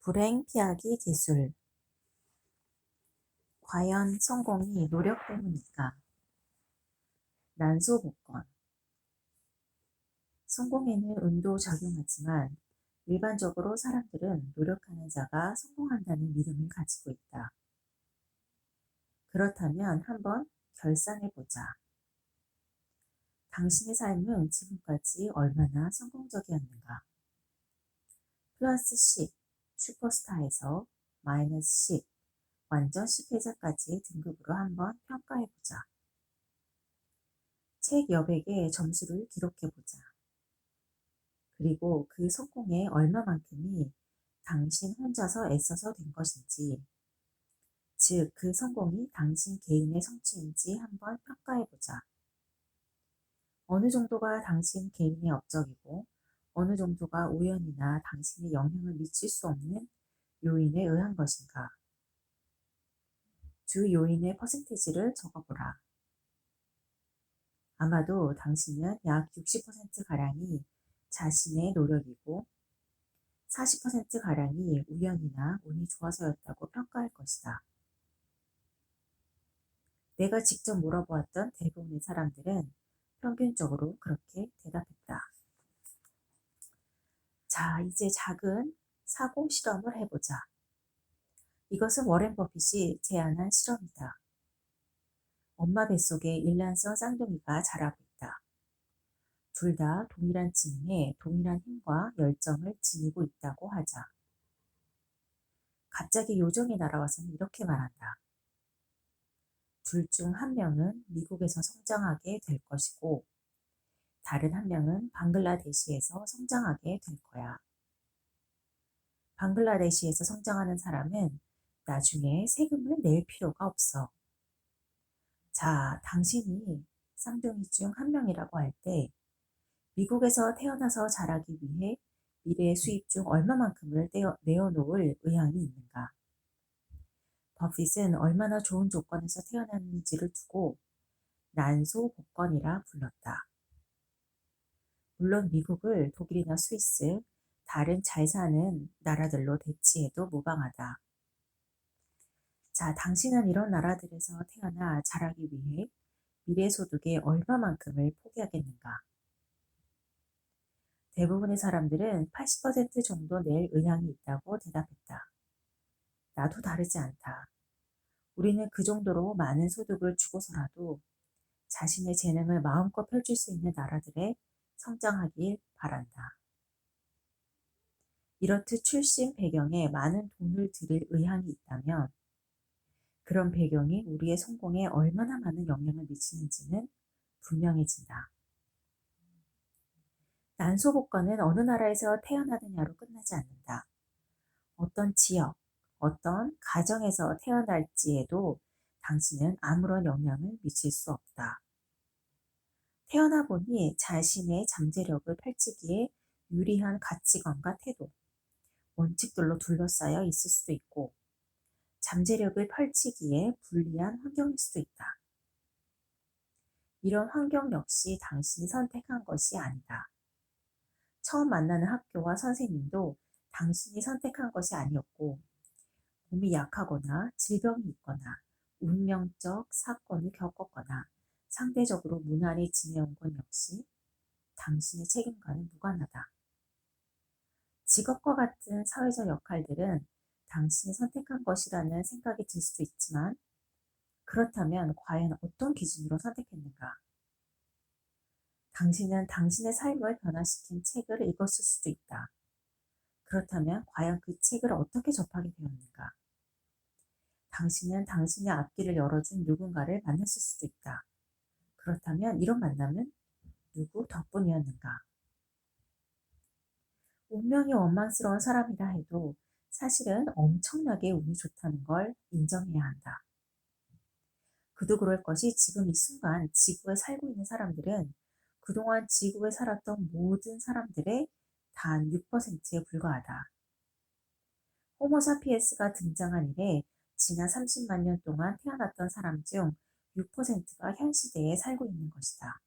불행 피하기 기술. 과연 성공이 노력 때문일까? 난소복권. 성공에는 운도 작용하지만 일반적으로 사람들은 노력하는 자가 성공한다는 믿음을 가지고 있다. 그렇다면 한번 결산해보자. 당신의 삶은 지금까지 얼마나 성공적이었는가? 플러스 10, 슈퍼스타에서 마이너스 10, 완전 실패자까지 등급으로 한번 평가해보자. 책 여백에 점수를 기록해보자. 그리고 그 성공의 얼마만큼이 당신 혼자서 애써서 된 것인지, 즉 그 성공이 당신 개인의 성취인지 한번 평가해보자. 어느 정도가 당신 개인의 업적이고 어느 정도가 우연이나 당신의 영향을 미칠 수 없는 요인에 의한 것인가? 주 요인의 퍼센티지를 적어보라. 아마도 당신은 약 60%가량이 자신의 노력이고 40%가량이 우연이나 운이 좋아서였다고 평가할 것이다. 내가 직접 물어보았던 대부분의 사람들은 평균적으로 그렇게 대답했다. 자, 이제 작은 사고 실험을 해보자. 이것은 워렌 버핏이 제안한 실험이다. 엄마 뱃속에 일란성 쌍둥이가 자라고 있다. 둘 다 동일한 지능에 동일한 힘과 열정을 지니고 있다고 하자. 갑자기 요정이 날아와서는 이렇게 말한다. 둘 중 한 명은 미국에서 성장하게 될 것이고 다른 한 명은 방글라데시에서 성장하게 될 거야. 방글라데시에서 성장하는 사람은 나중에 세금을 낼 필요가 없어. 자, 당신이 쌍둥이 중 한 명이라고 할 때 미국에서 태어나서 자라기 위해 미래의 수입 중 얼마만큼을 내어놓을 의향이 있는가? 버핏은 얼마나 좋은 조건에서 태어났는지를 두고 난소 복권이라 불렀다. 물론 미국을 독일이나 스위스, 다른 잘 사는 나라들로 대치해도 무방하다. 자, 당신은 이런 나라들에서 태어나 자라기 위해 미래 소득의 얼마만큼을 포기하겠는가? 대부분의 사람들은 80% 정도 낼 의향이 있다고 대답했다. 나도 다르지 않다. 우리는 그 정도로 많은 소득을 주고서라도 자신의 재능을 마음껏 펼칠 수 있는 나라들에 성장하길 바란다. 이렇듯 출신 배경에 많은 돈을 들일 의향이 있다면 그런 배경이 우리의 성공에 얼마나 많은 영향을 미치는지는 분명해진다. 난소복권은 어느 나라에서 태어나느냐로 끝나지 않는다. 어떤 지역, 어떤 가정에서 태어날지에도 당신은 아무런 영향을 미칠 수 없다. 태어나 보니 자신의 잠재력을 펼치기에 유리한 가치관과 태도, 원칙들로 둘러싸여 있을 수도 있고 잠재력을 펼치기에 불리한 환경일 수도 있다. 이런 환경 역시 당신이 선택한 것이 아니다. 처음 만나는 학교와 선생님도 당신이 선택한 것이 아니었고 몸이 약하거나 질병이 있거나 운명적 사건을 겪었거나 상대적으로 무난히 지내온 것 역시 당신의 책임과는 무관하다. 직업과 같은 사회적 역할들은 당신이 선택한 것이라는 생각이 들 수도 있지만 그렇다면 과연 어떤 기준으로 선택했는가? 당신은 당신의 삶을 변화시킨 책을 읽었을 수도 있다. 그렇다면 과연 그 책을 어떻게 접하게 되었는가? 당신은 당신의 앞길을 열어준 누군가를 만났을 수도 있다. 그렇다면 이런 만남은 누구 덕분이었는가? 운명이 원망스러운 사람이라 해도 사실은 엄청나게 운이 좋다는 걸 인정해야 한다. 그도 그럴 것이 지금 이 순간 지구에 살고 있는 사람들은 그동안 지구에 살았던 모든 사람들의 단 6%에 불과하다. 호모사피엔스가 등장한 이래 지난 30만 년 동안 태어났던 사람 중 6%가 현 시대에 살고 있는 것이다.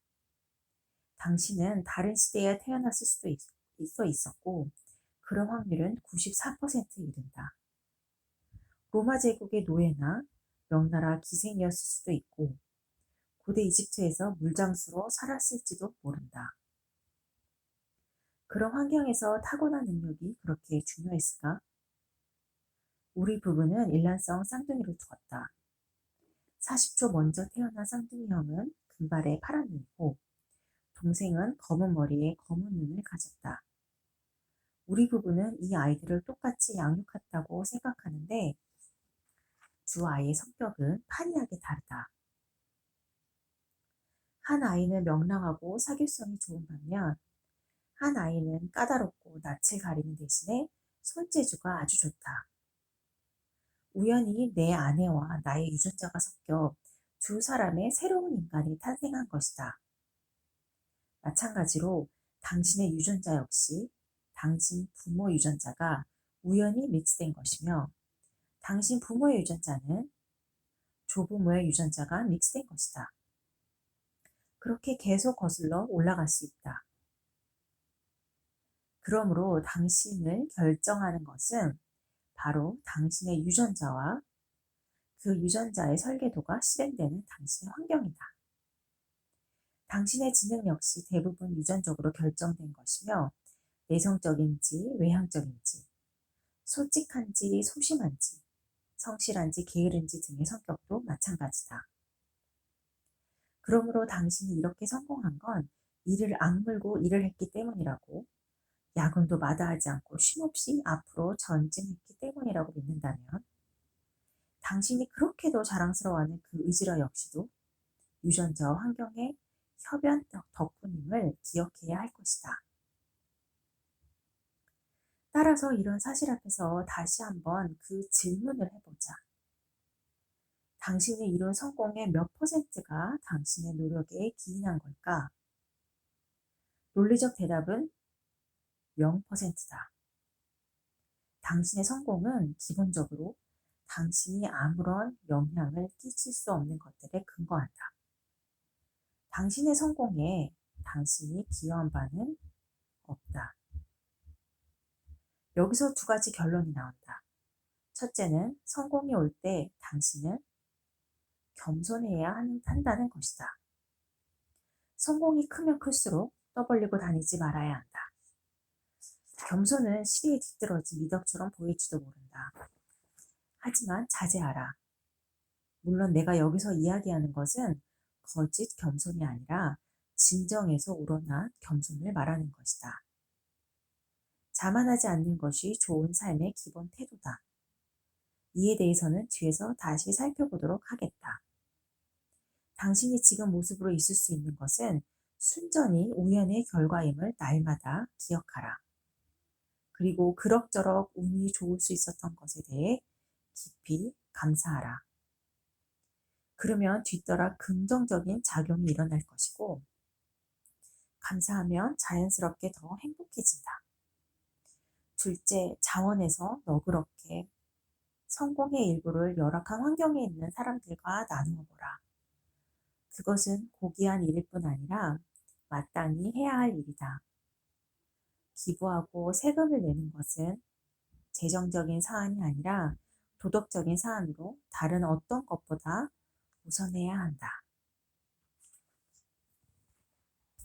당신은 다른 시대에 태어났을 수도 있었고 그런 확률은 94%에 이른다. 로마 제국의 노예나 명나라 기생이었을 수도 있고 고대 이집트에서 물장수로 살았을지도 모른다. 그런 환경에서 타고난 능력이 그렇게 중요했을까? 우리 부부는 일란성 쌍둥이를 두었다. 40초 먼저 태어난 쌍둥이 형은 금발에 파란 눈이고 동생은 검은 머리에 검은 눈을 가졌다. 우리 부부는 이 아이들을 똑같이 양육했다고 생각하는데 두 아이의 성격은 판이하게 다르다. 한 아이는 명랑하고 사교성이 좋은 반면 한 아이는 까다롭고 낯을 가리는 대신에 손재주가 아주 좋다. 우연히 내 아내와 나의 유전자가 섞여 두 사람의 새로운 인간이 탄생한 것이다. 마찬가지로 당신의 유전자 역시 당신 부모 유전자가 우연히 믹스된 것이며 당신 부모의 유전자는 조부모의 유전자가 믹스된 것이다. 그렇게 계속 거슬러 올라갈 수 있다. 그러므로 당신을 결정하는 것은 바로 당신의 유전자와 그 유전자의 설계도가 실행되는 당신의 환경이다. 당신의 지능 역시 대부분 유전적으로 결정된 것이며 내성적인지 외향적인지, 솔직한지 소심한지, 성실한지 게으른지 등의 성격도 마찬가지다. 그러므로 당신이 이렇게 성공한 건 이를 악물고 일을 했기 때문이라고 야근도 마다하지 않고 쉼없이 앞으로 전진했기 때문이라고 믿는다면 당신이 그렇게도 자랑스러워하는 그 의지력 역시도 유전자와 환경의 협연 덕분임을 기억해야 할 것이다. 따라서 이런 사실 앞에서 다시 한번 그 질문을 해보자. 당신이 이룬 성공의 몇 %가 당신의 노력에 기인한 걸까? 논리적 대답은 0%다. 당신의 성공은 기본적으로 당신이 아무런 영향을 끼칠 수 없는 것들에 근거한다. 당신의 성공에 당신이 기여한 바는 없다. 여기서 두 가지 결론이 나온다. 첫째는 성공이 올 때 당신은 겸손해야 한다는 것이다. 성공이 크면 클수록 떠벌리고 다니지 말아야 한다. 겸손은 시리에 뒤떨어진 미덕처럼 보일지도 모른다. 하지만 자제하라. 물론 내가 여기서 이야기하는 것은 거짓 겸손이 아니라 진정에서 우러난 겸손을 말하는 것이다. 자만하지 않는 것이 좋은 삶의 기본 태도다. 이에 대해서는 뒤에서 다시 살펴보도록 하겠다. 당신이 지금 모습으로 있을 수 있는 것은 순전히 우연의 결과임을 날마다 기억하라. 그리고 그럭저럭 운이 좋을 수 있었던 것에 대해 깊이 감사하라. 그러면 뒤따라 긍정적인 작용이 일어날 것이고 감사하면 자연스럽게 더 행복해진다. 둘째, 자원에서 너그럽게 성공의 일부를 열악한 환경에 있는 사람들과 나누어 보라. 그것은 고귀한 일일 뿐 아니라 마땅히 해야 할 일이다. 기부하고 세금을 내는 것은 재정적인 사안이 아니라 도덕적인 사안으로 다른 어떤 것보다 우선해야 한다.